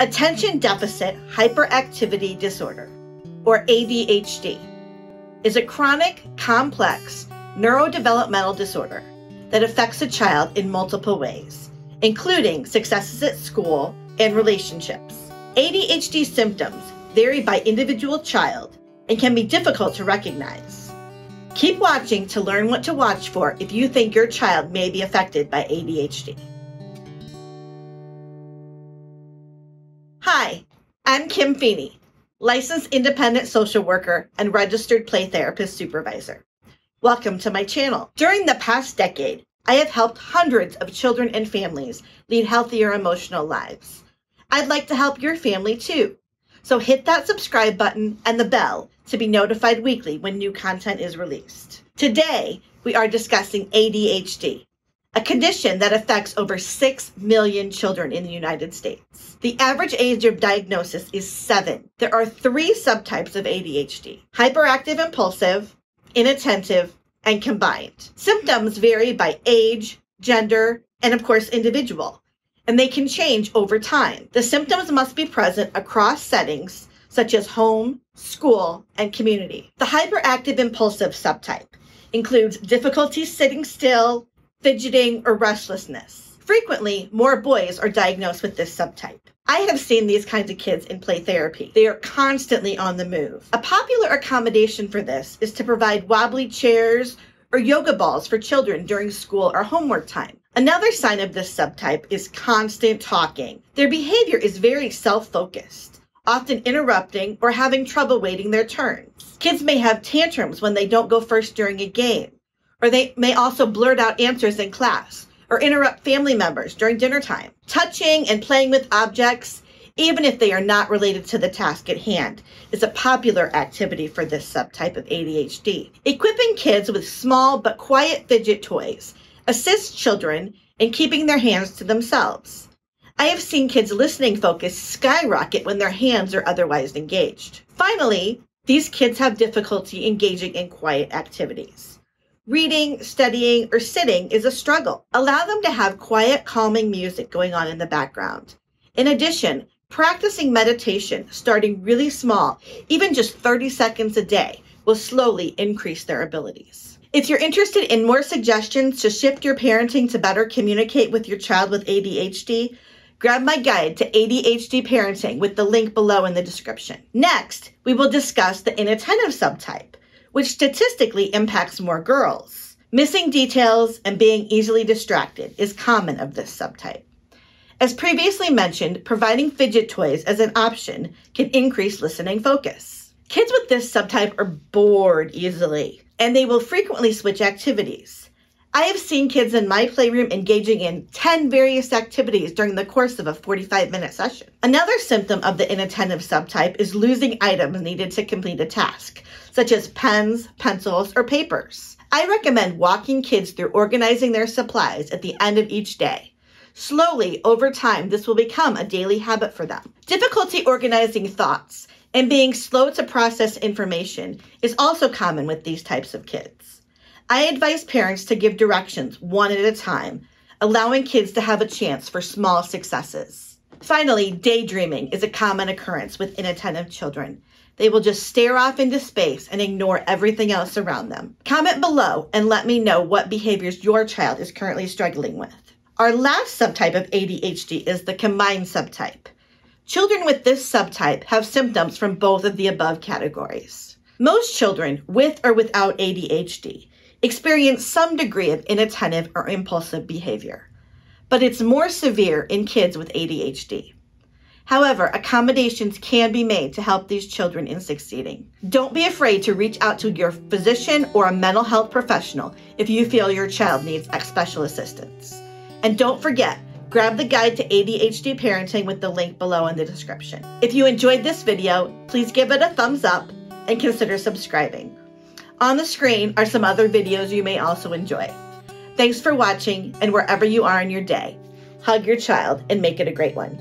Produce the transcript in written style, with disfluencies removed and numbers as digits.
Attention Deficit Hyperactivity Disorder, or ADHD, is a chronic, complex neurodevelopmental disorder that affects a child in multiple ways, including successes at school and relationships. ADHD symptoms vary by individual child and can be difficult to recognize. Keep watching to learn what to watch for if you think your child may be affected by ADHD. Hi, I'm Kim Feeney, licensed independent social worker and registered play therapist supervisor. Welcome to my channel. During the past decade, I have helped hundreds of children and families lead healthier emotional lives. I'd like to help your family too. So hit that subscribe button and the bell to be notified weekly when new content is released. Today, we are discussing ADHD, a condition that affects over 6 million children in the United States. The average age of diagnosis is 7. There are 3 subtypes of ADHD: hyperactive impulsive, inattentive, and combined. Symptoms vary by age, gender, and of course individual, and they can change over time. The symptoms must be present across settings such as home, school, and community. The hyperactive impulsive subtype includes difficulty sitting still, fidgeting, or restlessness. Frequently, more boys are diagnosed with this subtype. I have seen these kinds of kids in play therapy. They are constantly on the move. A popular accommodation for this is to provide wobbly chairs or yoga balls for children during school or homework time. Another sign of this subtype is constant talking. Their behavior is very self-focused, often interrupting or having trouble waiting their turns. Kids may have tantrums when they don't go first during a game, or they may also blurt out answers in class or interrupt family members during dinner time. Touching and playing with objects, even if they are not related to the task at hand, is a popular activity for this subtype of ADHD. Equipping kids with small but quiet fidget toys assists children in keeping their hands to themselves. I have seen kids' listening focus skyrocket when their hands are otherwise engaged. Finally, these kids have difficulty engaging in quiet activities. Reading, studying, or sitting is a struggle. Allow them to have quiet, calming music going on in the background. In addition, practicing meditation, starting really small, even just 30 seconds a day, will slowly increase their abilities. If you're interested in more suggestions to shift your parenting to better communicate with your child with ADHD, grab my guide to ADHD parenting with the link below in the description. Next, we will discuss the inattentive subtype, which statistically impacts more girls. Missing details and being easily distracted is common of this subtype. As previously mentioned, providing fidget toys as an option can increase listening focus. Kids with this subtype are bored easily, and they will frequently switch activities. I have seen kids in my playroom engaging in 10 various activities during the course of a 45-minute session. Another symptom of the inattentive subtype is losing items needed to complete a task, such as pens, pencils, or papers. I recommend walking kids through organizing their supplies at the end of each day. Slowly, over time, this will become a daily habit for them. Difficulty organizing thoughts and being slow to process information is also common with these types of kids. I advise parents to give directions one at a time, allowing kids to have a chance for small successes. Finally, daydreaming is a common occurrence with inattentive children. They will just stare off into space and ignore everything else around them. Comment below and let me know what behaviors your child is currently struggling with. Our last subtype of ADHD is the combined subtype. Children with this subtype have symptoms from both of the above categories. Most children with or without ADHD experience some degree of inattentive or impulsive behavior, but it's more severe in kids with ADHD. However, accommodations can be made to help these children in succeeding. Don't be afraid to reach out to your physician or a mental health professional if you feel your child needs special assistance. And don't forget, grab the guide to ADHD parenting with the link below in the description. If you enjoyed this video, please give it a thumbs up and consider subscribing. On the screen are some other videos you may also enjoy. Thanks for watching, and wherever you are in your day, hug your child and make it a great one.